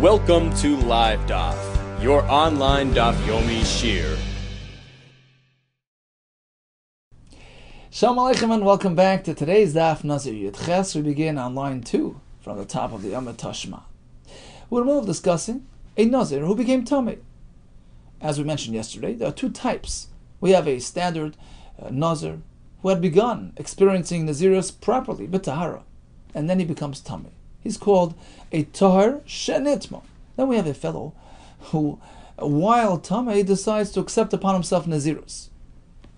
Welcome to Live Daf, your online Daf Yomi Shir. Shalom Aleichem and welcome back to today's Daf Nazir Yud Ches. We begin on line 2 from the top of the Amud Tashma. We're now discussing a Nazir who became Tamei. As we mentioned yesterday, there are two types. We have a standard Nazir who had begun experiencing Nazirus properly, B'Tahara, and then he becomes Tamei. He's called a Tahar Shenitma. Then we have a fellow who, while Tamei, decides to accept upon himself Nazirus.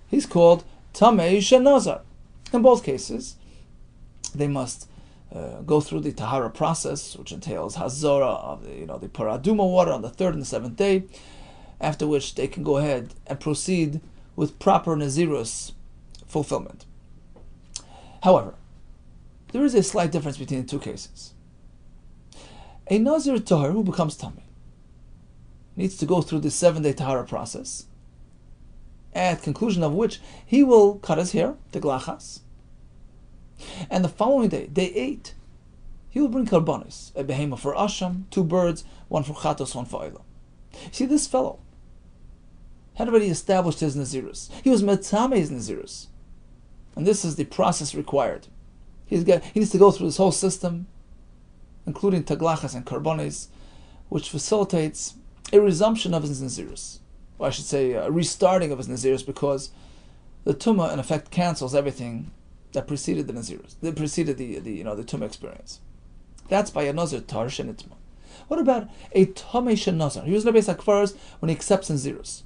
He's called Tamei Shenazar. In both cases, they must go through the Tahara process, which entails Hazora of the Paraduma water on the third and the seventh day, after which they can go ahead and proceed with proper Nazirus fulfillment. However, there is a slight difference between the two cases. A Nazir Tahar who becomes Tamei needs to go through the 7-day Tahara process, at conclusion of which he will cut his hair, teglachas, and the following day, day 8, he will bring karbanis, a behema for asham, 2 birds, 1 for chatos, 1 for oila. See, this fellow had already established his Nazirus. He was metamei's Nazirus, and this is the process required. He needs to go through this whole system, including taglachas and karbanis, which facilitates a resumption of his Nazirus. Or I should say a restarting of his Nazirus, because the Tumah in effect cancels everything that preceded the Nazirus, that preceded the Tumah experience. That's by a Nazir Tar Shenitma. What about a Tamei Shenazar? He was in the Beis HaKfaros when he accepts Nazirus.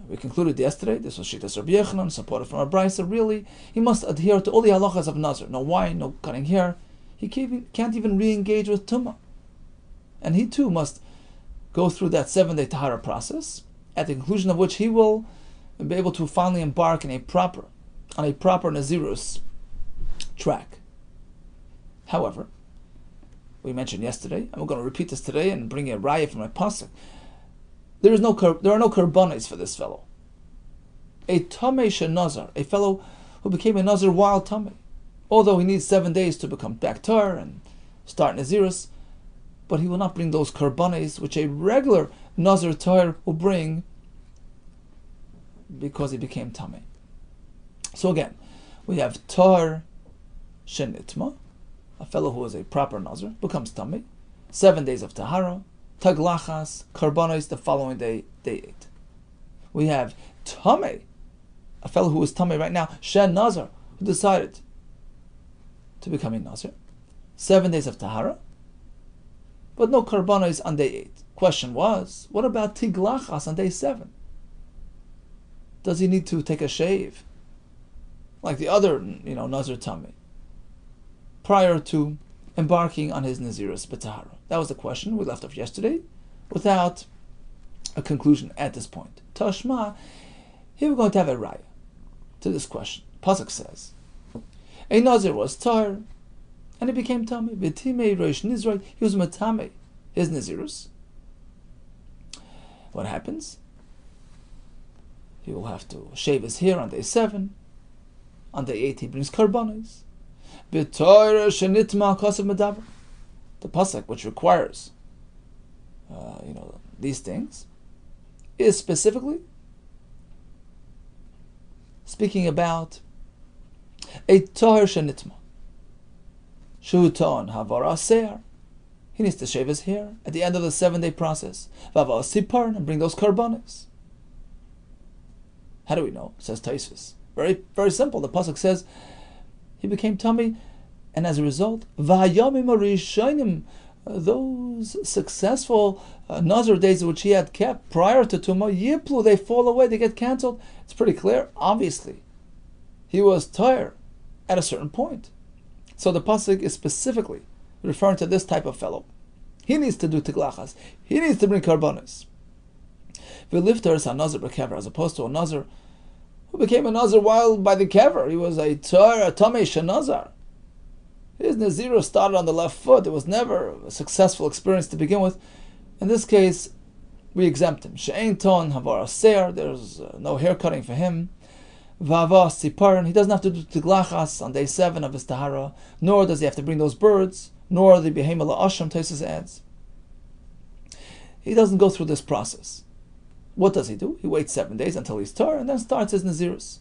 We concluded yesterday, this was Shittas Rabbi Yehuda, supported from our Brisa. Really, he must adhere to all the halachas of Nazir. No wine, no cutting hair. He can't even re-engage with Tumah. And he too must go through that 7-day Tahara process, at the conclusion of which he will be able to finally embark on a proper Nazirus track. However, we mentioned yesterday, and we're going to repeat this today and bring a raya from my pasuk. There are no karbanis for this fellow. A Tamei Shenazar, a fellow who became a Nazir while Tamei, although he needs 7 days to become back Tar and start Nazirus, but he will not bring those karbanis which a regular Nazir Tar will bring because he became Tamei. So again, we have Tar Shenitma, a fellow who is a proper Nazir, becomes Tamei, 7 days of Tahara, taglachas, karbanos the following day, day 8. We have Tamei, a fellow who is Tamei right now, Shen Nazar, who decided to become a Nazir, 7 days of Tahara, but no karbanos on day 8. Question was, what about tiglachas on day 7? Does he need to take a shave, like the other, Nazir Tamei, prior to embarking on his Nazirus B'Tahara? That was the question we left off yesterday, without a conclusion at this point. Tashma, here we're going to have a raya to this question. Pasuk says, a Nazir was Tar, and he became Tamei. V'timei Rosh Nizrei, he was Matamei, his Nazirus. What happens? He will have to shave his hair on day 7. On day 8 he brings karbanos. V'Torah Shenitma Kosev Medaber. The pasuk which requires, these things, is specifically speaking about a Tahar Shenitma. Shuton Havara Seir. He needs to shave his hair at the end of the 7-day process. Vava Siparn, and bring those karbanos. How do we know? Says Taisvis. Very, very simple. The pasuk says he became Tamei, and as a result, Vayamim Arishonim, those successful Nazir days which he had kept prior to Tumah, Yiplu, they fall away, they get cancelled. It's pretty clear. Obviously, he was tired at a certain point. So the pasuk is specifically referring to this type of fellow. He needs to do tiglachas. He needs to bring karbanos. V'lifter is a Nazir b'kever, as opposed to a Nazir who became a Nazir while by the kever. He was a Tamei Shenazar. His Nazirus started on the left foot. It was never a successful experience to begin with. In this case, we exempt him. She'ein ton havara seir. There's no hair cutting for him. Vava siparin. He doesn't have to do tiglachas on day 7 of his tahara, nor does he have to bring those birds, nor the behema la'asham. Tosfos adds. he doesn't go through this process. What does he do? He waits 7 days until he's tar and then starts his Nazirus.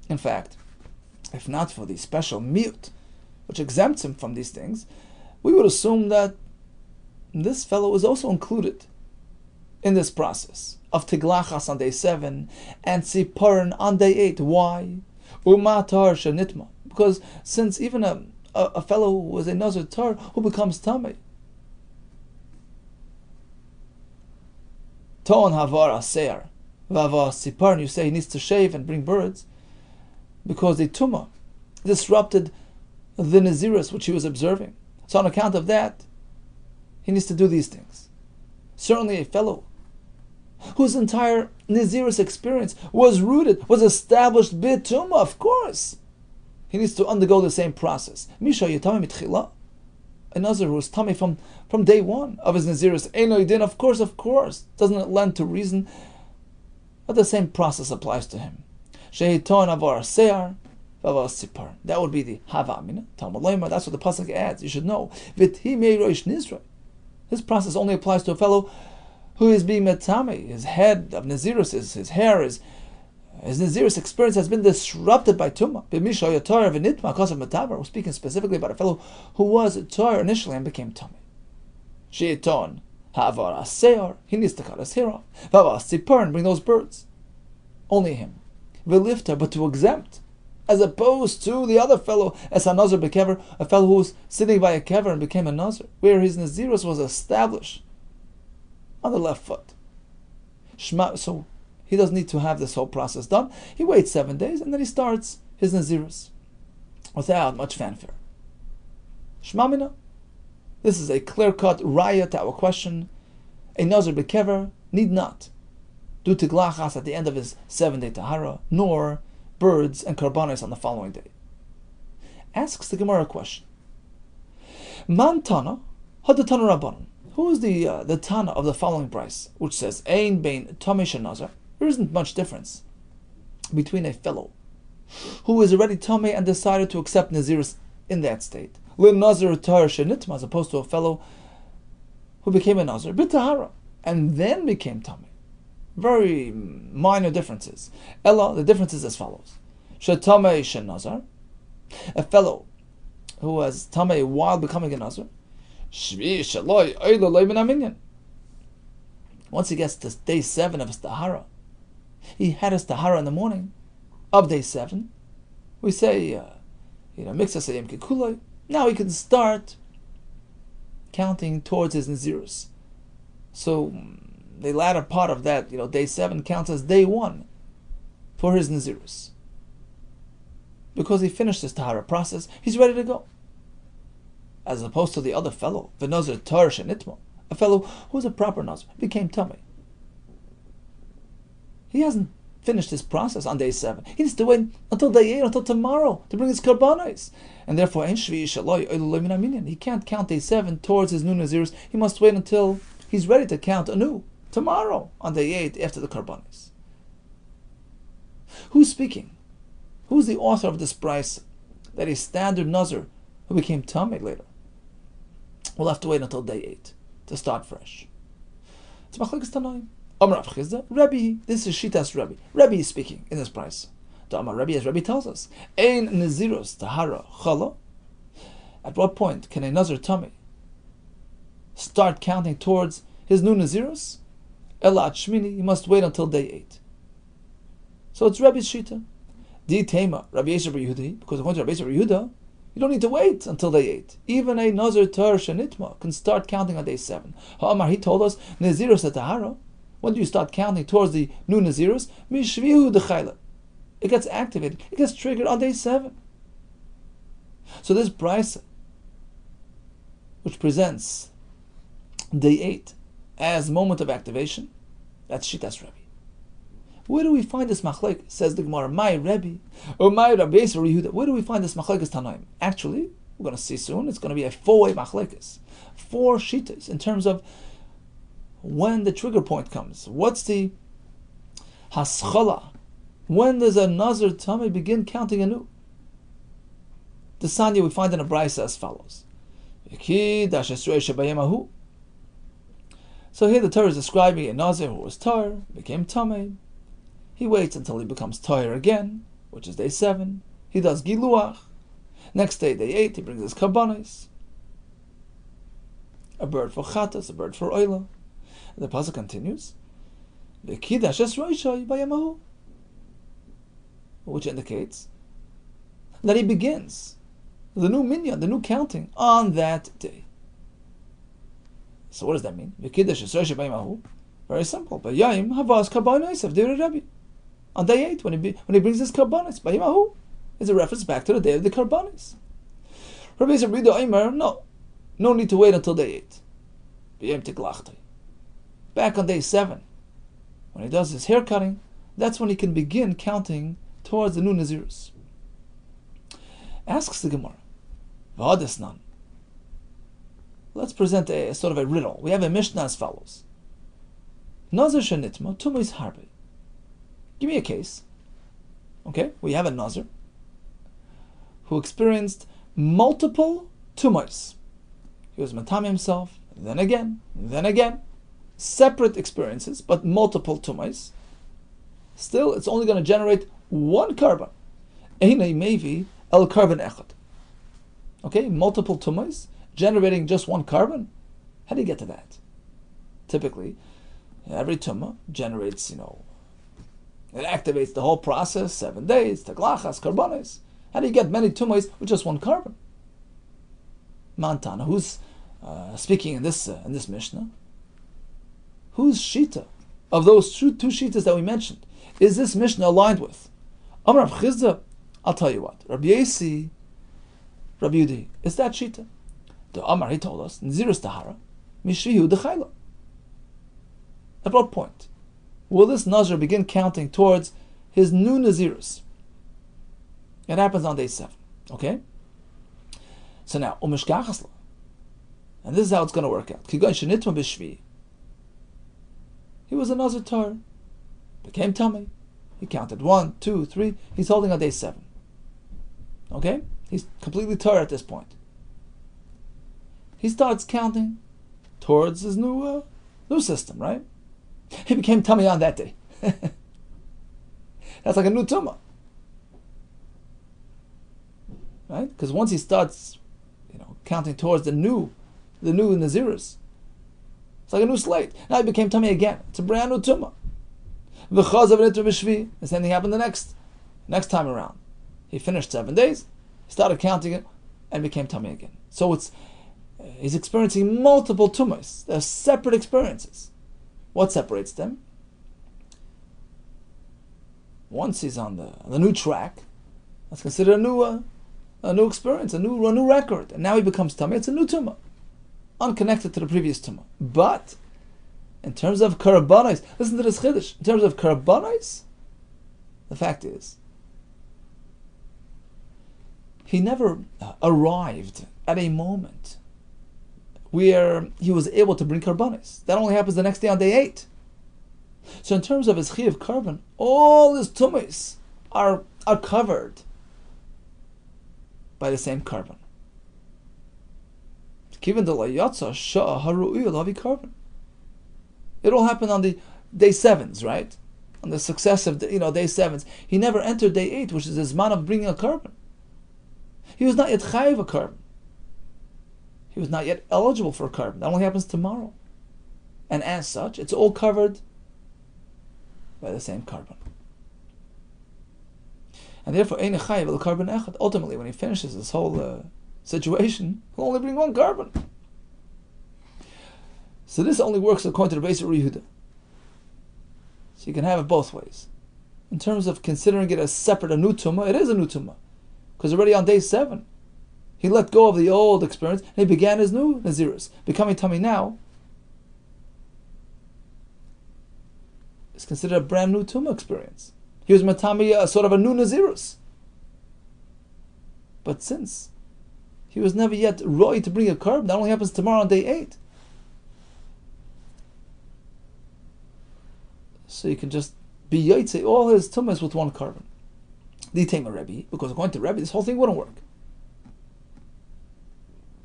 In fact, if not for the special miyut, which exempts him from these things, we would assume that this fellow is also included in this process of Tiglachas on day 7 and Tziparan on day 8. Why? Umatar shenitma. Because since even a fellow who was a Nazir tar who becomes Tameh, Ton havar aser vava Tziparan, you say he needs to shave and bring birds because the Tumah disrupted the Nazirus which he was observing. So on account of that, he needs to do these things. Certainly a fellow whose entire Nazirus experience was rooted, was established b'tumah, of course, he needs to undergo the same process. Misha yitame mitchila, a Nazir who is tummy from day one of his Nazirus. Eino yidin, of course, doesn't it lend to reason? But the same process applies to him. Shehiton avar se'ar, v'avar sipar. That would be the hava amina. Talmud Leimer, that's what the pasuk adds. You should know. V'hi mei roish nizra. This process only applies to a fellow who is being metame. His head of Nazirus, his hair, his Nazirus experience has been disrupted by Tumah. B'misha yatar v'nitma because of metavar. We're speaking specifically about a fellow who was a tar initially and became Tameh. She'iton ha'avar aseor. He needs to cut his hair off. V'avar sipar and bring those birds. Only him. V'lifta, but to exempt, as opposed to the other fellow, as a Nazir bekever, a fellow who was sitting by a kever and became a Nazir, where his Nazirus was established on the left foot. So he doesn't need to have this whole process done. He waits 7 days and then he starts his Nazirus without much fanfare. Shmamina. This is a clear-cut raya to our question. A Nazir bekever need not do tiglachas at the end of his 7-day tahara, nor birds and karbanos on the following day. Asks the Gemara a question. Man Tana, Hadatana Rabbanon. Who is the Tana of the following price, which says, Ein bein Tamesh and Nazar? There isn't much difference between a fellow who is already Tameh and decided to accept Nazirus in that state, Lin Nazir Tar Shenitma, as opposed to a fellow who became a Nazir, B'Tahara, and then became Tameh. Very minor differences. Ella, the difference is as follows. Shetameh Shen Nazar, a fellow who was Tameh while becoming a Nazir, once he gets to day 7 of his Tahara, he had his Tahara in the morning of day 7. We say, Mixas Ayim Kikuloi. Now he can start counting towards his Nazirus. So the latter part of that, day 7 counts as day 1 for his Nazirus. Because he finished his Tahara process, he's ready to go. As opposed to the other fellow, the Nazir Tar Shenitma, a fellow who was a proper Nazir, became Tameh. He hasn't finished his process on day 7. He needs to wait until day 8, until tomorrow, to bring his karbanos. And therefore, he can't count day 7 towards his new Nazirus. He must wait until he's ready to count anew, tomorrow, on day 8, after the karbanos. Who's speaking? Who's the author of this price that a standard Nazir who became Tameh later? We'll have to wait until day 8 to start fresh. It's Machlekes Tanaim. Amar Rav Chizda, Rabbi, this is Shitas Rabbi. Rabbi is speaking in this price. The Amar Rabbi, as Rabbi tells us, Ein Nazirus Tahara Chala. At what point can a Nazir Tameh start counting towards his new Nazirus? Ela at Shmini, he must wait until day 8. So it's Rabbi's Shita. Di Tema, Rabbi Yehuda, because according to Rabbi Yehuda, you don't need to wait until day 8. Even a Nazir Tar Shenitma can start counting on day 7. Ha'amar, he told us, Nazirus Tahara. When do you start counting towards the new Nazirus? Mishvihu Dechayla. It gets activated. It gets triggered on day 7. So this price, which presents day 8 as moment of activation, that's Shitas Rabbi. Where do we find this machlek? Says the Gemara, my Rebbe, or my Rabbi Yehuda. Where do we find this machlekes Tanaim? Actually, we're going to see soon, it's going to be a 4-way machlekes. 4 shitas in terms of when the trigger point comes. What's the haschala? When does a Nazir Tameh begin counting anew? The Sanya we find in a brayso as follows. So here the Torah is describing a Nazir who was tar, became tamei. He waits until he becomes tar again, which is day 7. He does giluach. Next day 8, he brings his karbanos. A bird for chatas, a bird for oila. And the pasuk continues, which indicates that he begins the new minyan, the new counting, on that day. So what does that mean? Very simple. On day 8, when he brings his karbanis, is a reference back to the day of the karbanis. Rabbi Yehuda, no need to wait until day 8. Back on day 7, when he does his hair cutting, that's when he can begin counting towards the new Nazirus. Asks the Gemara, V'adesnan. Let's present a sort of a riddle. We have a Mishnah as follows. Nazir shenitma tumois harbe. Give me a case. Okay, we have a Nazir who experienced multiple tumois. He was matami himself, then again, separate experiences, but multiple tumois. Still, it's only going to generate one carbon. Einay mevi el carbon echad. Okay, multiple tumois generating just one carbon. How do you get to that? Typically, every tumah generates, it activates the whole process, 7 days, teglachas, karbanes. How do you get many tumois with just one carbon? Mantana, who's speaking in this Mishnah? Whose shita of those two shitas that we mentioned is this Mishnah aligned with? Amar Rav Chizda, I'll tell you what. Rabbi Yesi, Rabbi Yehuda, is that shita? The Amar, he told us, Nazirus Tahara, Mishrihu Dechayla. At what point will this Nazir begin counting towards his new Nazirus? It happens on day 7. Okay? So now, Umishkachasla. And this is how it's going to work out. Kigoy Shenitma Bishvi. He was a Nazir tar, became tummy. He counted 1, 2, 3. He's holding on day 7. Okay? He's completely tar at this point. He starts counting towards his new system, right? He became tummy on that day. That's like a new tumah, right? Because once he starts, counting towards the new Nazirus, it's like a new slate. Now he became tummy again. It's a brand new tumah. The same thing happened the next time around. He finished 7 days, he started counting it, and became tummy again. So he's experiencing multiple tumas. They're separate experiences. What separates them? Once he's on the new track, that's considered a new experience, a new record, and now he becomes tummy. It's a new tumah, unconnected to the previous tumah. But in terms of karbanos, listen to this chiddush. In terms of karbanos, the fact is, he never arrived at a moment where he was able to bring karbanos. That only happens the next day on day 8. So in terms of his chi of carbon, all his tumas are covered by the same carbon. Given the layatza shah haru'il lavi carbon. It all happened on the day 7s, right? On the successive, day 7s. He never entered day 8, which is his man of bringing a carbon. He was not yet chayiv a carbon. He was not yet eligible for a carbon. That only happens tomorrow. And as such, it's all covered by the same carbon. And therefore, ein chayiv el carbon echad. Ultimately, when he finishes this whole situation, he'll only bring one carbon. So this only works according to the base of Yehuda. So you can have it both ways. In terms of considering it as separate, a new tumah, it is a new tumah. Because already on day 7, he let go of the old experience and he began his new Nazirus. Becoming tummy now is considered a brand new tumah experience. He was matami, sort of a new Nazirus. But since he was never yet roy to bring a carbon, that only happens tomorrow on day 8. So you can just be yaitse all his tumas with one carbon. The Tema Rebbe, because according to Rebbe, this whole thing wouldn't work.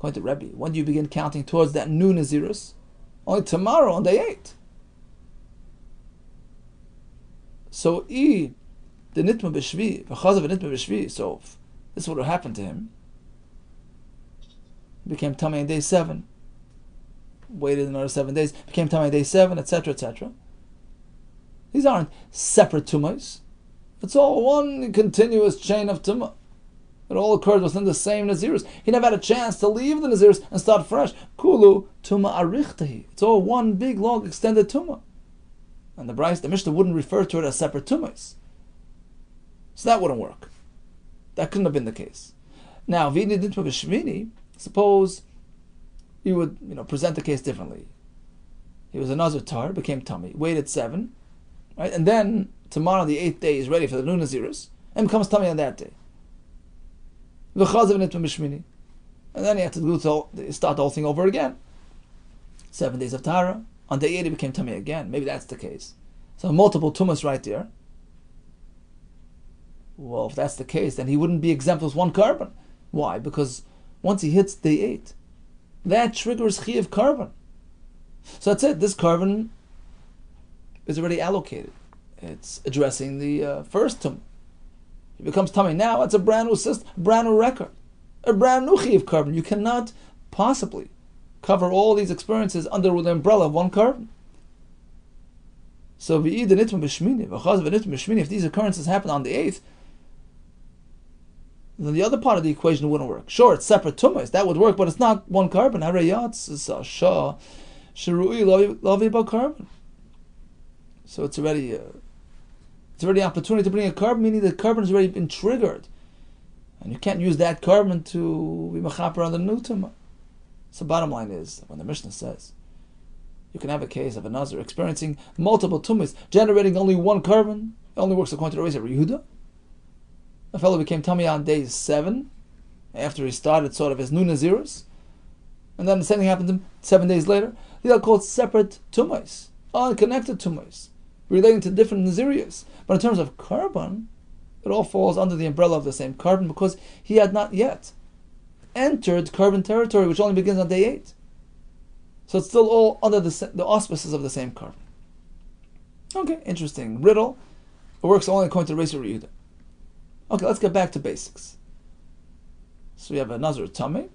According to Rebbe, when do you begin counting towards that new Nazirus? Only tomorrow on day 8. So the nitma b'shvi, v'chazav nitma b'shvi. So if this would have happened to him. He became tummy on day 7. Waited another 7 days. Became tummy on day 7, etc., etc. These aren't separate tumas. It's all one continuous chain of tumah. It all occurred within the same Nazirus. He never had a chance to leave the Nazirus and start fresh. Kulu tumah arichtahi. It's all one big, long, extended tumah. And the Mishnah wouldn't refer to it as separate tumas. So that wouldn't work. That couldn't have been the case. Now, v'ini ditma b'shmini, suppose you would present the case differently. He was a Nazir tar, became tummy, waited 7, right? And then tomorrow, the 8th day, is ready for the new Nazirus, and becomes tummy on that day. And then he had to start the whole thing over again. 7 days of Tara. On day 8 he became tummy again. Maybe that's the case. So multiple tumas right there. Well, if that's the case, then he wouldn't be exempt with one carbon. Why? Because once he hits day 8, that triggers chi of carbon. So that's it. This carbon is already allocated. It's addressing the first tum. He becomes tummy now. It's a brand new system, a brand new record, a brand new chi of carbon. You cannot possibly cover all these experiences under the umbrella of one carbon. So if these occurrences happen on the 8th, then the other part of the equation wouldn't work. Sure, it's separate tumas, that would work, but it's not one carbon. So it's already an opportunity to bring a carbon, meaning the carbon has already been triggered. And you can't use that carbon to be mechaper on the new tumah. So bottom line is, when the Mishnah says, you can have a case of a Nazir experiencing multiple tumas, generating only one carbon, it only works according to the Rabbi Yehuda. A fellow became tummy on day 7, after he started sort of his new Nazirus, and then the same thing happened to him 7 days later. These are called separate tumas, unconnected tumas, relating to different Nazirias. But in terms of carbon, it all falls under the umbrella of the same carbon because he had not yet entered carbon territory, which only begins on day 8. So it's still all under the auspices of the same carbon. Okay, interesting riddle. It works only according to Rabbi Yehuda. Okay, let's get back to basics. So we have a Nazir tummy.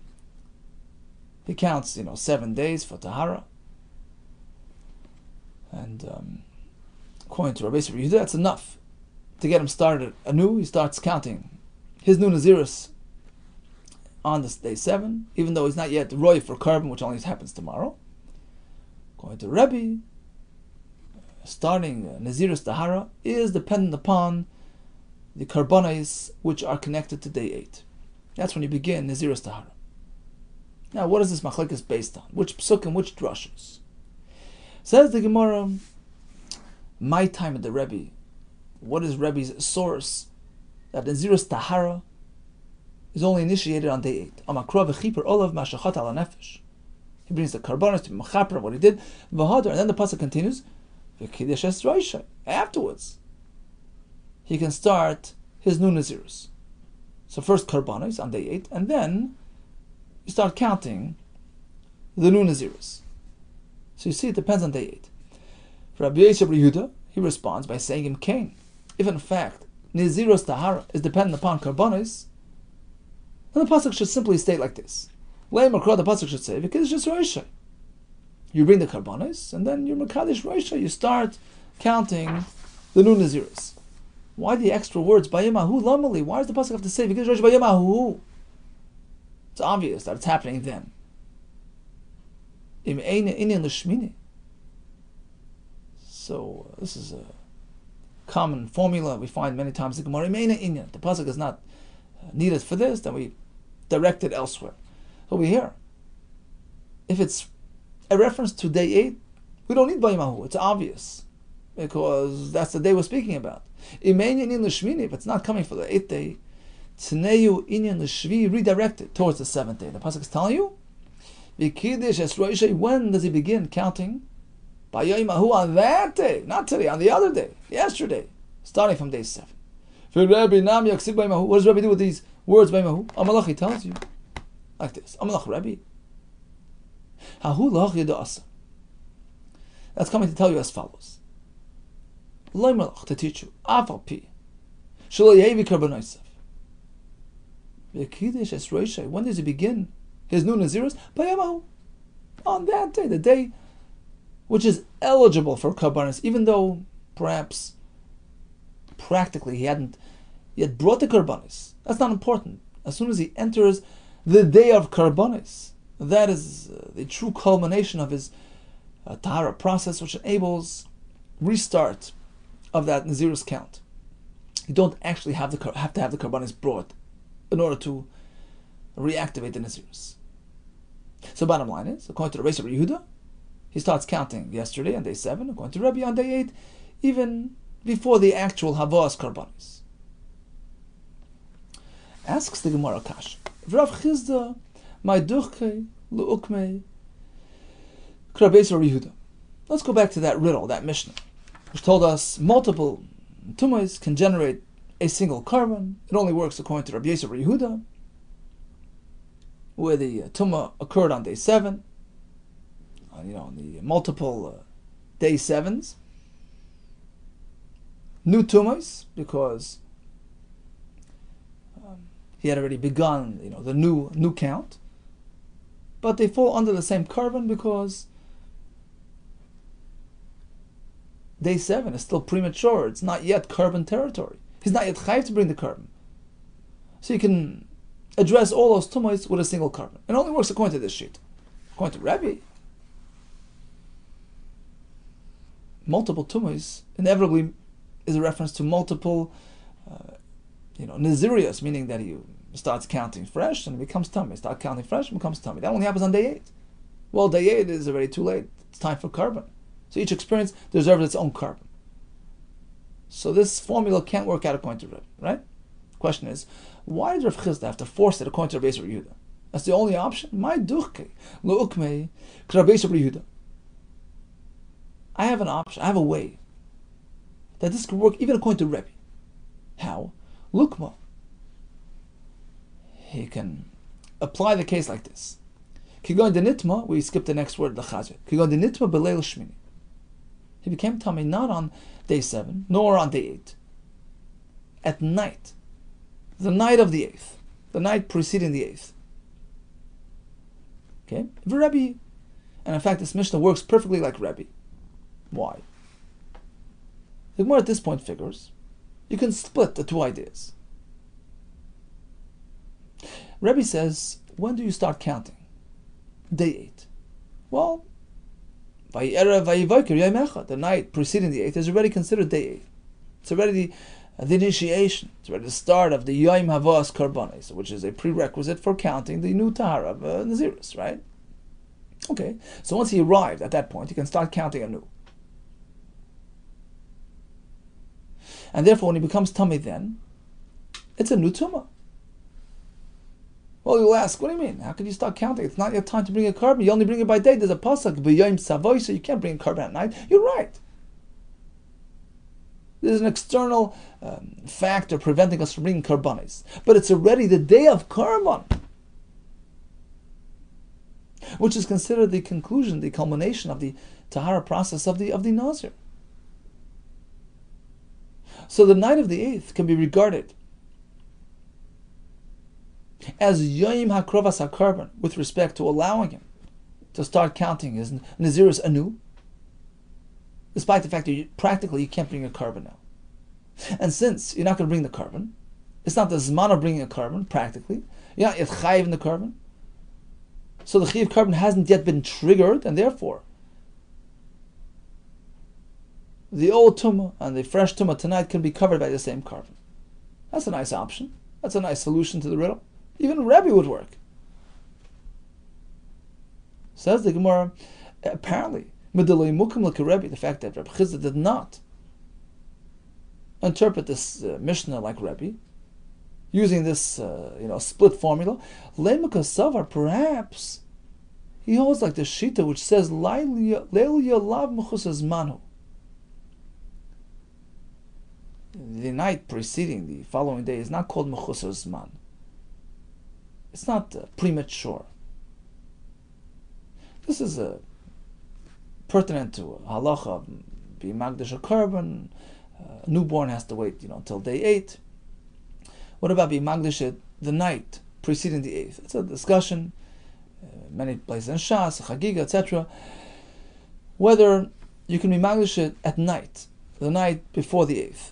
He counts, 7 days for Tahara. And according to Rabbi Yehuda, that's enough to get him started anew. He starts counting his new Nazirus on this day 7, even though he's not yet roy for carbon, which only happens tomorrow. According to Rebbe, starting Nazirus Tahara is dependent upon the carbonis which are connected to day 8. That's when you begin Nazirus Tahara. Now, what is this machlekes based on? Which psukim, which drushes? Says the Gemara, my time at the Rebbe, what is Rebbe's source that Nazirus Tahara is only initiated on day 8? Amakra v'chiper olav mashachat ala nefesh. He brings the carbonis to be machaper of what he did, v'hadar, and then the pasuk continues, v'kiddush es roisha. Afterwards, he can start his new Nazirus. So first carbonis on day 8, and then you start counting the new Nazirus. So you see, it depends on day 8. For Rabbi Yehuda, he responds by saying him Cain. If in fact Nazirus Tahara is dependent upon carbonis, then the pasuk should simply state like this. The pasuk should say, because it's just Roisha. You bring the carbonis, and then you're Mekadesh Roisha. You start counting the new Nazirus. Why the extra words? Bayamahu lamali. Why does the pasuk have to say because Rosh Bayamahu? It's obvious that it's happening then. So this is a common formula we find many times in Gemara. The pasuk is not needed for this, then we direct it elsewhere. Over here, if it's a reference to day 8, we don't need Bayimahu. It's obvious because that's the day we're speaking about. If it's not coming for the 8th day, Tneyu inyan l'shvi, redirect it towards the 7th day. The pasuk is telling you, when does he begin counting? Bayimahu, on that day, not today, on the other day, yesterday, starting from day 7. What does Rabbi do with these words? Bayimahu, Amalachi tells you, like this. Amalach Rabbi. Hahu lach yeda'asa. That's coming to tell you as follows. Loi malach, to teach you. Afal pi. Shelo yevi karbonosav. V'kidesh es roishay. When does he begin his new Nazirus? Bayamahu. On that day, the day which is eligible for karbonos, even though perhaps practically he had brought the karbonos. That's not important. As soon as he enters the day of karbonos, that is the true culmination of his tahara process, which enables restart of that Nazirus count. You don't actually have to have the karbonos brought in order to reactivate the Nazirus. So bottom line is, according to the Rabbi Yehuda, he starts counting yesterday on day 7, according to Rabbi on day 8, even before the actual Havas karbonos. Asks the Gemara Kash, Rav Chizda, my duchke, lu'ukme, krabes Rabbi Yehuda. Let's go back to that riddle, that Mishnah, which told us multiple tumas can generate a single carbon. It only works according to Rabbi Yehuda, where the tumah occurred on day 7, the multiple day 7s. New tumas, because he had already begun, the new count. But they fall under the same carbon because day 7 is still premature. It's not yet carbon territory. He's not yet chayiv to bring the carbon. So you can address all those tumas with a single carbon. It only works according to this sheet. According to Rabbi, multiple tumas inevitably is a reference to multiple, Nazirius, meaning that he starts counting fresh and it becomes tummy. Start counting fresh and becomes tummy. That only happens on day 8. Well, day 8 is already too late. It's time for carbon. So each experience deserves its own carbon. So this formula can't work out according to Rabbi, right? The question is, why did Rav Chizda have to force it according to Rabbi Yehuda? That's the only option. My duchke, lo'ukme, Rabbi Yehuda. I have an option, I have a way that this could work even according to Rebbe. How? Lukma. He can apply the case like this. Kigon de nitma, we skip the next word, l'chazir. Kigon de nitma b'leil shmini. He became tummy not on day 7, nor on day 8. At night. The night of the 8th. The night preceding the 8th. Okay? Rebbe. And in fact, this Mishnah works perfectly like Rebbe. Why? The Gemara at this point figures you can split the two ideas. Rebbe says, when do you start counting? Day 8. Well, the night preceding the 8th is already considered day 8. It's already the initiation. It's already the start of the Yom Havas Karbonis, which is a prerequisite for counting the new Tahara of Nazirus, right? Okay, so once he arrived at that point, he can start counting anew. And therefore, when he becomes tummy then, it's a new tumah. Well, you'll ask, what do you mean? How can you start counting? It's not yet time to bring a carbon. You only bring it by day. There's a pasuk, b'yom savoy, so you can't bring a carbon at night. You're right. There's an external factor preventing us from bringing carbonis. But it's already the day of carbon, which is considered the conclusion, the culmination of the tahara process of the Nazir. So the night of the 8th can be regarded as Yom HaKrovas HaKarban with respect to allowing him to start counting his Nazirus anew, despite the fact that practically you can't bring a carbon now. And since you're not going to bring the carbon, it's not the Zman of bringing a carbon, practically. You're not yet chayiv in the carbon. So the chayiv carbon hasn't yet been triggered, and therefore the old tumah and the fresh tumah tonight can be covered by the same carbon. That's a nice option. That's a nice solution to the riddle. Even Rebbe would work. Says the Gemara, apparently, the fact that Rabbi Chizda did not interpret this Mishnah like Rebbe, using this split formula, perhaps he holds like the Shita which says Leil Yalav Mechusas Manu. The night preceding the following day is not called Mechusas Man. It's not premature. This is pertinent to halacha, be magdash a korban. A newborn has to wait, until day 8. What about be magdash it the night preceding the 8th? It's a discussion, many places in Shas, Chagiga, etc. Whether you can be magdash it at night, the night before the 8th.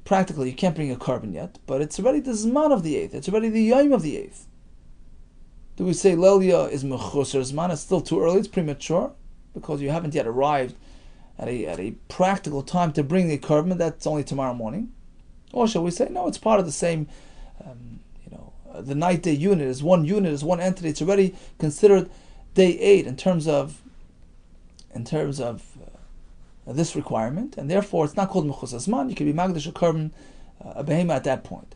Practically, you can't bring a korban yet, but it's already the zman of the 8th. It's already the yom of the 8th. Do we say Lelia is mechuser zman? It's still too early. It's premature because you haven't yet arrived at a practical time to bring the korban. That's only tomorrow morning. Or shall we say no? It's part of the same. The night-day unit is one entity. It's already considered day 8 in terms of this requirement, and therefore it's not called mechus hazman. You can be magdash a korban a behema at that point.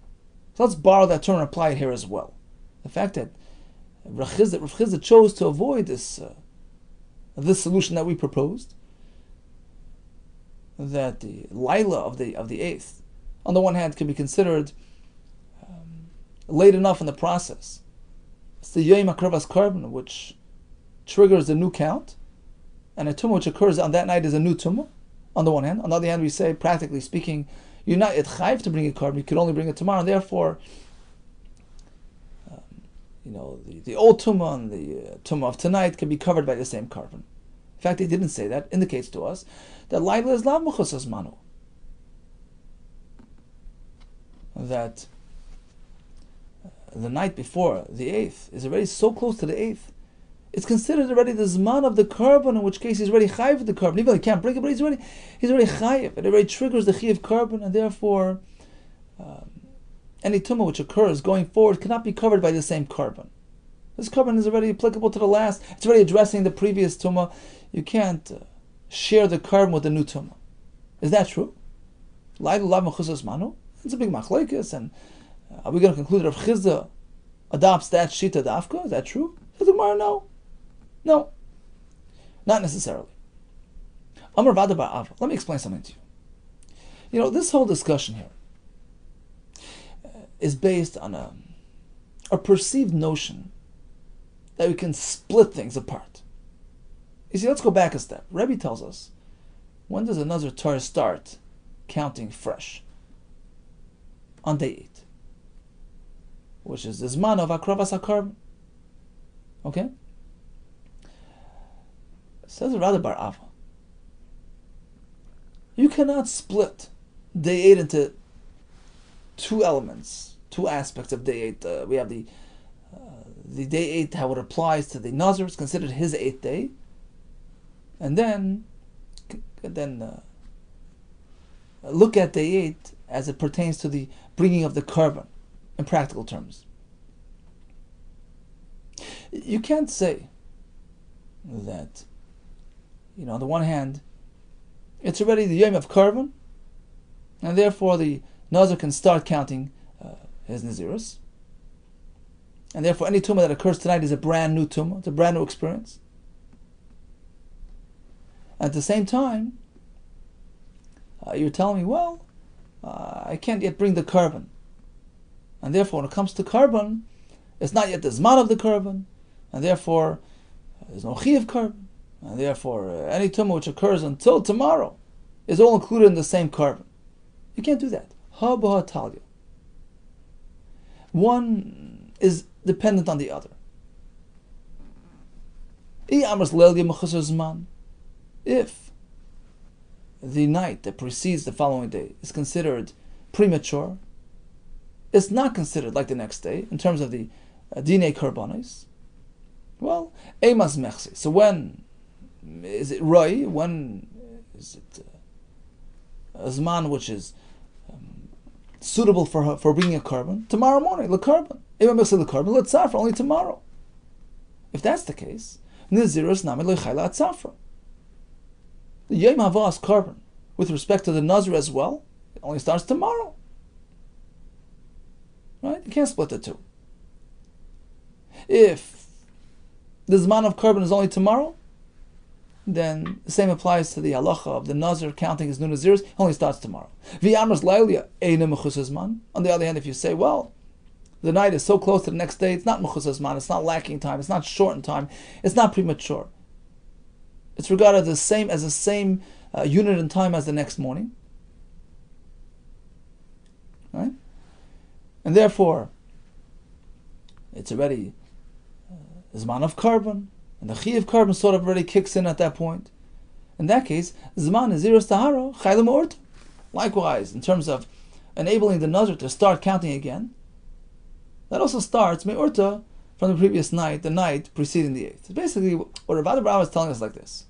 So let's borrow that term and apply it here as well. The fact that Rav Chizda chose to avoid this solution that we proposed, that the Laila of the 8th, on the one hand, can be considered late enough in the process. It's the Yom HaKrivas Korban which triggers the new count, and a tumah which occurs on that night is a new tumah, on the one hand. On the other hand, we say, practically speaking, you're not yet chayiv to bring a korban, you can only bring it tomorrow, and therefore, the old tumah and the tumah of tonight can be covered by the same korban. In fact, he didn't say that, indicates to us that Laila is lav mechus hazmanu. That the night before the 8th is already so close to the 8th, it's considered already the zman of the korban, in which case he's already chayiv with the korban. Even though he can't bring it, but he's already chayiv. It already triggers the chayiv korban, and therefore any tumah which occurs going forward cannot be covered by the same korban. This korban is already applicable to the last. It's already addressing the previous tumah. You can't share the korban with the new tumah. Is that true? It's a big machlokes, and are we going to conclude that Rav Chizda adopts that shita dafka? Is that true? Says the Gemara, no, not necessarily. Amar Vada Bar Ava. Let me explain something to you. This whole discussion here is based on a perceived notion that we can split things apart. You see, let's go back a step. Rebbe tells us, when does a Nazir Torah start counting fresh? On day 8, which is the zman of akravas hakorban. Okay? Says Rabbi Bar Ava, you cannot split day 8 into two elements, two aspects of day 8. We have the day 8, how it applies to the Nazir, it's considered his 8th day, and then look at day 8 as it pertains to the bringing of the korban in practical terms. You can't say that, on the one hand, it's already the Yom of korban, and therefore the Nazir can start counting his Nazirus, and therefore any tumah that occurs tonight is a brand new tumah, it's a brand new experience. At the same time, you're telling me, I can't yet bring the korban, and therefore when it comes to korban, it's not yet the zman of the korban, and therefore there's no chi of korban, and therefore any tumah which occurs until tomorrow is all included in the same korban. You can't do that. Ha b'ha talya. One is dependent on the other. If the night that precedes the following day is considered premature, it's not considered like the next day in terms of the dinei korbanos. Well, emas mechsi. So when is it roi? When is it a zman which is suitable for bringing a korban? Tomorrow morning, the korban. Emas mechsi the korban. Let's safra only tomorrow. If that's the case, nizirus nami lechayla atzafra. The Yom Havas korban, with respect to the Nazir as well, it only starts tomorrow. Right? You can't split the two. If the Zman of korban is only tomorrow, then the same applies to the halacha of the Nazir counting his new Nazirs, it only starts tomorrow. On the other hand, if you say, The night is so close to the next day, it's not mechusas man, it's not lacking time, it's not short in time, it's not premature. It's regarded as the same unit in time as the next morning. Right? And therefore, it's already Zman of carbon, and the Chi of carbon sort of already kicks in at that point. In that case, Zman is Ziras Tahara, Chayla Ma'urta. Likewise, in terms of enabling the Nazir to start counting again, that also starts Me'urta from the previous night, the night preceding the 8th. Basically, what Rabbi Yehuda is telling us like this.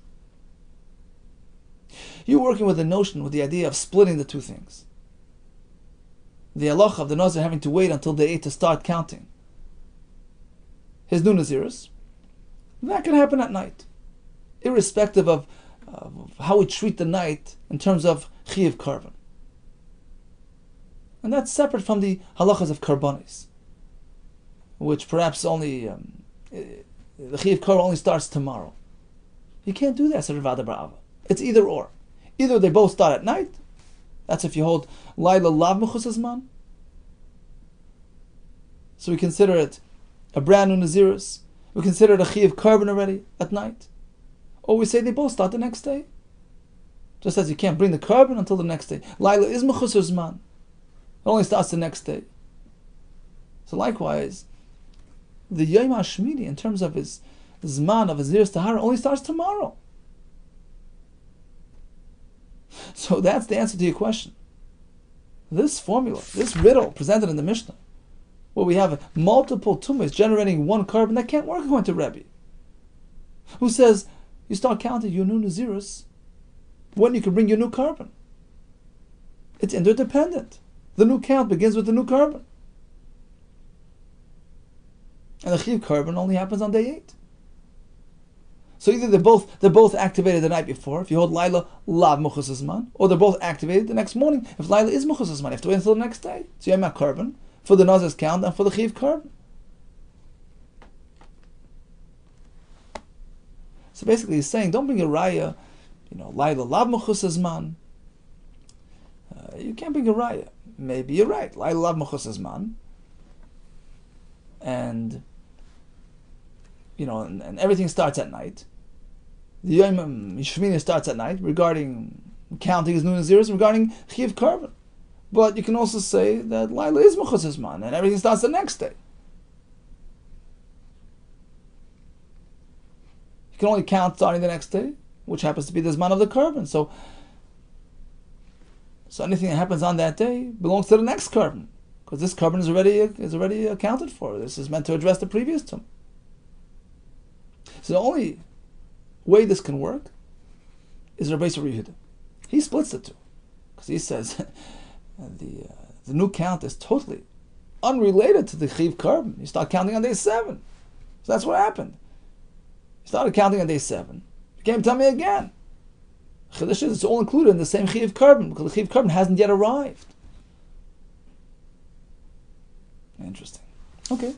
You're working with the notion, with the idea of splitting the two things. The halacha of the Nazir having to wait until day 8 to start counting his new Nazirus, that can happen at night, irrespective of how we treat the night in terms of Chi of carbon. And that's separate from the halachas of karbonis, which perhaps only the Chi of carbon only starts tomorrow. You can't do that, said Rav Yehuda. It's either or. Either they both start at night. That's if you hold Laila Lav Mechusas Man. So we consider it a brand new Nazirus. We consider it a Chi of carbon already at night. Or we say they both start the next day. Just as you can't bring the carbon until the next day. Laila is Mechusas Man. It only starts the next day. So likewise, the Yom HaShmini, in terms of his Zman of his Ziras Tahara, only starts tomorrow. So that's the answer to your question. This formula, this riddle presented in the Mishnah, where we have multiple tumas generating one carbon, that can't work according to Rebbe, who says you start counting your new Nazirus when you can bring your new carbon. It's interdependent. The new count begins with the new carbon. And the Chiv carbon only happens on day 8. So either they're both activated the night before, if you hold Laila Lav Mechusas Man, or they're both activated the next morning, if Laila is Mechusas Man. You have to wait until the next day. So you have carbon for the Nazir's count and for the Chiv carbon. So basically he's saying, don't bring a raya, Laila Lav Mechusas Man. You can't bring a raya. Maybe you're right, Laila Lav Mechusas Man. And and everything starts at night. The Yom Shemini starts at night regarding counting his new Naziris, regarding Chiv carbon. But you can also say that Laila is Mechusas Man and everything starts the next day. You can only count starting the next day, which happens to be the Zman of the carbon. So anything that happens on that day belongs to the next carbon, because this carbon is already accounted for. This is meant to address the previous term. So the only way this can work is Rabbi Yehuda. He splits the two, because he says the new count is totally unrelated to the Chiv carbon. You start counting on day 7. So that's what happened. You started counting on day 7. You came tell me again. Chiddush is it's all included in the same Chiv carbon, because the Chiv carbon hasn't yet arrived. Interesting. Okay.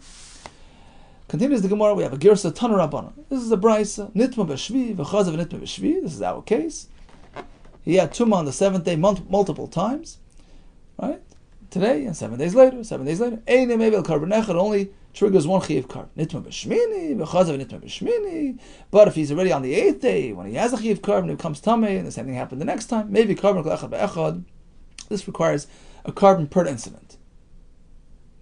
Continues the Gemara. We have a Girsa Tana Rabbana. This is a Brisa. Nitma b'shvi v'chazav nitma b'shvi. This is our case. He had Tumah on the 7th day multiple times, right? Today and 7 days later. 7 days later. Eine mevel carbon echad only triggers one Chiv carbon. Nitma b'shmini v'chazav nitma b'shmini. But if he's already on the 8th day, when he has a Chiv carbon, it becomes Tameh, and the same thing happened the next time. Maybe carbon echad b'echad. This requires a carbon per incident.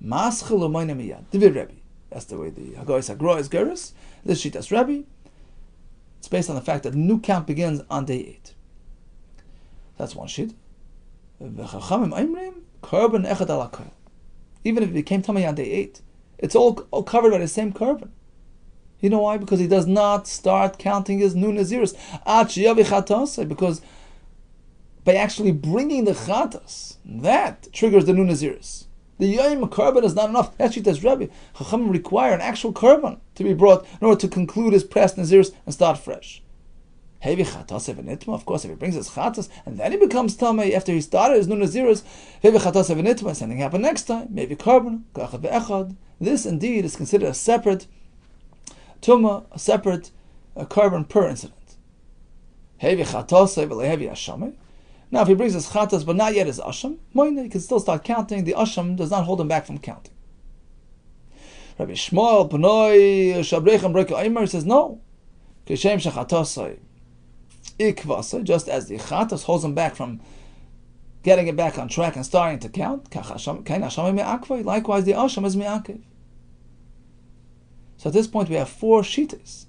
Maschel u'mayne miyad. Divir Rebbe. That's the way the Hagoyis Hagroa is Gerus. This sheet is Rebbe. It's based on the fact that the new count begins on day 8. That's one sheet. Even if it became Tamei on day 8, it's all covered by the same carbon. You know why? Because he does not start counting his new Nazirus. Because by actually bringing the Chatas, that triggers the new Nazirus. The Yom carbon is not enough. That sheet is Rebbe. Chachamim require an actual carbon to be brought in order to conclude his past Nazirus and start fresh. Of course, if he brings his chatas and then he becomes tamei after he started his new Nazirus, something happened next time. Maybe carbon. This indeed is considered a separate tumah, a separate carbon per incident. Now, if he brings his chatas but not yet his asham, he can still start counting. The asham does not hold him back from counting. Rabbi Shmuel Panoi Shabrechem Breka Aimer says no. Kishem Shachatasai Ikvasai, just as the Chatas holds him back from getting it back on track and starting to count. Likewise, the Asham is Me'akev. So at this point we have 4 Shitas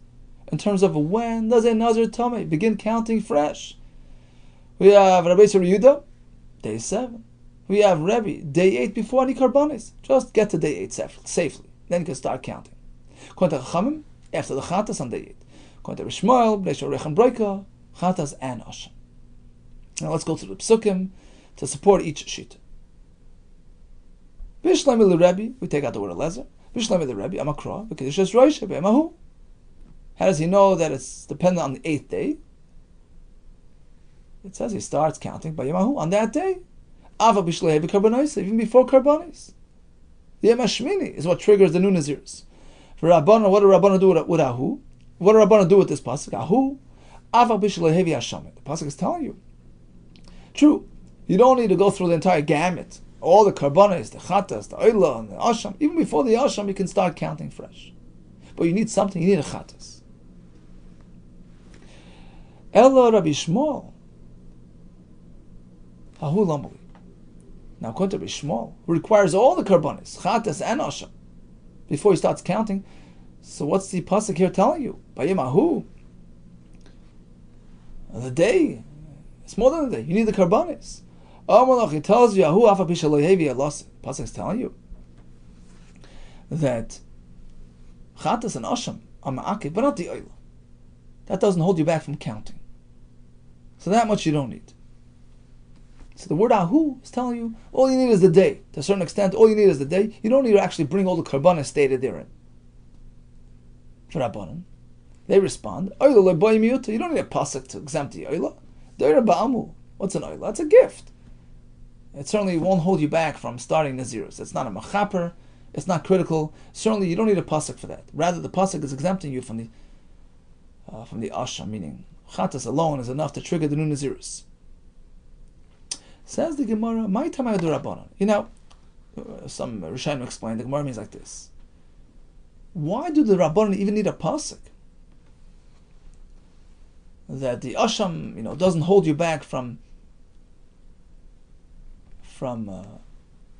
in terms of when does a Nazir Tomei begin counting fresh. We have Rabbi Yehuda, day 7. We have Rebbe, day 8 before any karbanis. Just get to day 8 safely. Then you can start counting. According to Chachamim, after the Chatas on day 8. According to Rishmael, Bnei Shorech and Breika, Chatas and Asham. Now let's go to the Psukim to support each Shita. Bishlami Rebbe, we take out the word Elezer. Bishlami Rebbe, Amakra, because it's just Rosh Emahu. How does he know that it's dependent on the 8th day? It says he starts counting by Yemahu on that day. Ava Bishlehe Karbanis, even before Karbanis. The Yom HaShmini is what triggers the new Nazirs. For Rabbana, what do Rabbana do with Ahu? What do Rabbana do with this pasuk? Ahu, Ava Bishlehe Hashem. The pasuk is telling you. True, you don't need to go through the entire gamut. All the Karbanis, the Chatas, the Oila, and the Asham. Even before the Asham, you can start counting fresh. But you need something, you need a Chatas. Ella Rabbi Shmuel. Ahu Lamali. Now, according to Rabbi Shmuel, who requires all the karbanis, chatas and asham, before he starts counting. So, what's the pasuk here telling you? Bayim the day. It's more than a day. You need the karbanis. Amalach, he tells you, Ahu afa bishalohevi alas. Pasuk is telling you that chatas and asham are ma'akev, but not the oila. That doesn't hold you back from counting. So that much you don't need. So the word Ahu is telling you, all you need is the day. To a certain extent, all you need is the day. You don't need to actually bring all the karbanas stated therein. For Rabbanan, they respond, Oila lo'boy miyuta. You don't need a pasuk to exempt the Oila. Deira ba'amu. What's an Oila? It's a gift. It certainly won't hold you back from starting Naziris. It's not a machaper. It's not critical. Certainly, you don't need a pasuk for that. Rather, the pasuk is exempting you from the asham, meaning chatas alone is enough to trigger the new Naziris. Says the Gemara, "My time I do Rabbanan." You know, some Rishonim explain the Gemara means like this: why do the Rabbanan even need a pasuk? That the asham, doesn't hold you back from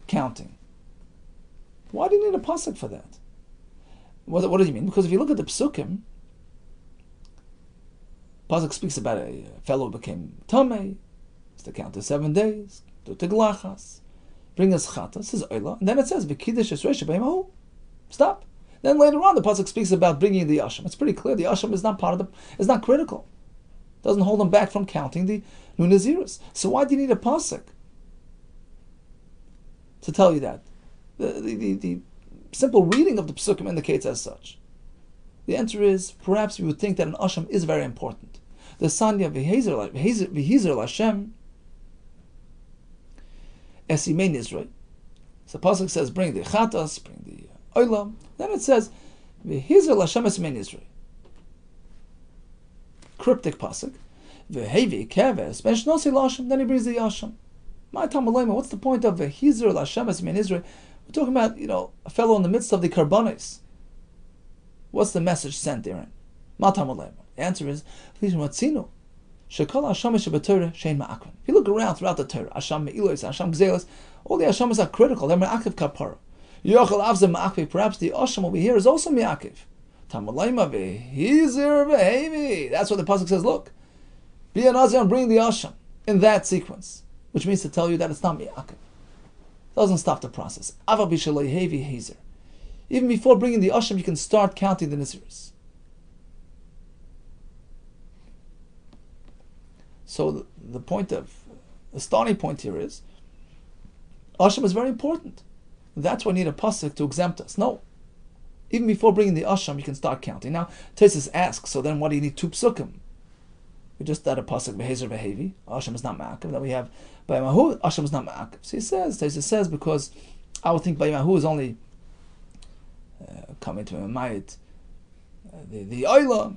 counting. Why do you need a pasuk for that? What do you mean? Because if you look at the psukim, pasuk speaks about a fellow who became tamei. To count to 7 days, do teglachas, bring us chatas, says oila, and then it says v'kiddush esreish b'yemahu. Stop. Then later on, the pasuk speaks about bringing the asham. It's pretty clear the asham is not is not critical. Doesn't hold them back from counting the new naziris. So why do you need a pasuk to tell you that? The simple reading of the psukim indicates as such. The answer is perhaps we would think that an asham is very important. The sanya v'hizer l'Hashem. Esimein Israel. So pasuk says, bring the chatas, bring the oilam. Then it says, v'hizer l'Hashem esimein Israel. Cryptic pasuk. V'hevi keves ben shnosi l'Hashem. Then he brings the Yasham. My tamalema. What's the point of v'hizer l'Hashem esimein Israel? We're talking about a fellow in the midst of the karbanis. What's the message sent therein? Ma tamalema. The answer is, if you look around throughout the Torah, Asham Me'ilos, Asham Gzelos, all the Ashamas are critical. They're Me'akiv Kapara. Yochel Avzeh Me'akiv. Perhaps the Asham over here is also Me'akiv. Tamalayma ve'hizir ve'hevi. That's what the pasuk says. Look, be a Nazir and bring the Asham in that sequence, which means to tell you that it's not Me'akiv. Doesn't stop the process. Ava b'shalei hevi hizir. Even before bringing the Asham, you can start counting the Naziris. So the starting point here is, Asham is very important. That's why we need a pasuk to exempt us. No. Even before bringing the Asham, you can start counting. Now, Tesis asks, so then what do you need 2 psukim? We just had a pasuk, Behezer Behevi, Asham is not Ma'akiv. Then we have, Bayamahu, Asham is not Ma'akiv. So Tesis says, because I would think Bayamahu is only coming to Mayit, the Oila.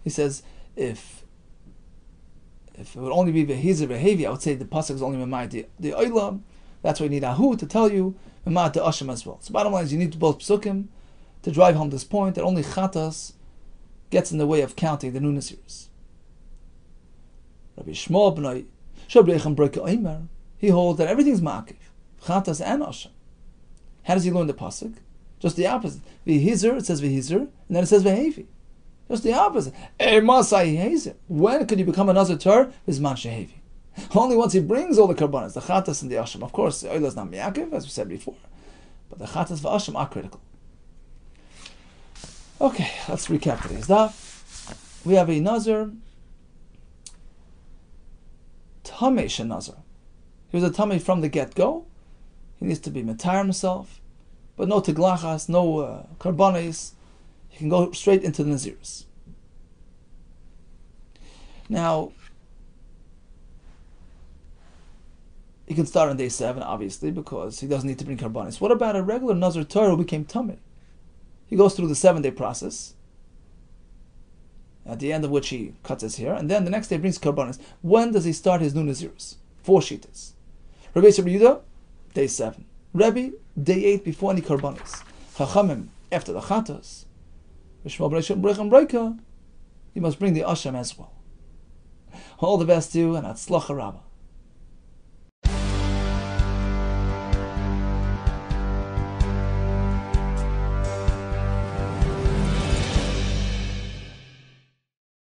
He says, if If it would only be Vehizer Vehevi, I would say the pasuk is only Memad the Oilam. That's why you need Ahu to tell you Memad the Asham as well. So bottom line is you need both psukim to drive home this point that only Chatas gets in the way of counting the new Nazirs. Rabbi Shmuel B'nai Shabrechem Breka Oimer, he holds that everything's Ma'akiv, Chatas and Asham. How does he learn the pasuk? Just the opposite. Vehizer, it says Vehizer, and then it says Vehevi. Just the opposite. When could you become a Nazir Torah? Bizman Shehevi. Only once he brings all the karbanas, the Chatas and the Asham. Of course, the Oila is not Miyakiv, as we said before, but the Chatas and the Asham are critical. Okay, let's recap today's daf. We have a Nazir, Tamei Shenazir. He was a Tamei from the get-go. He needs to be Matar himself, but no Tiglachas, no karbanis. You can go straight into the Naziris. Now, he can start on day 7, obviously, because he doesn't need to bring karbanis. What about a regular Nazir Torah who became Tamei? He goes through the 7-day process, at the end of which he cuts his hair, and then the next day brings karbanis. When does he start his new Naziris? 4 shitas. Rabbi Yehuda, day 7. Rebbe, day 8, before any karbanis. Chachamim, after the chatas. You must bring the Asham as well. All the best to you, and Hatzlacha Rabbah.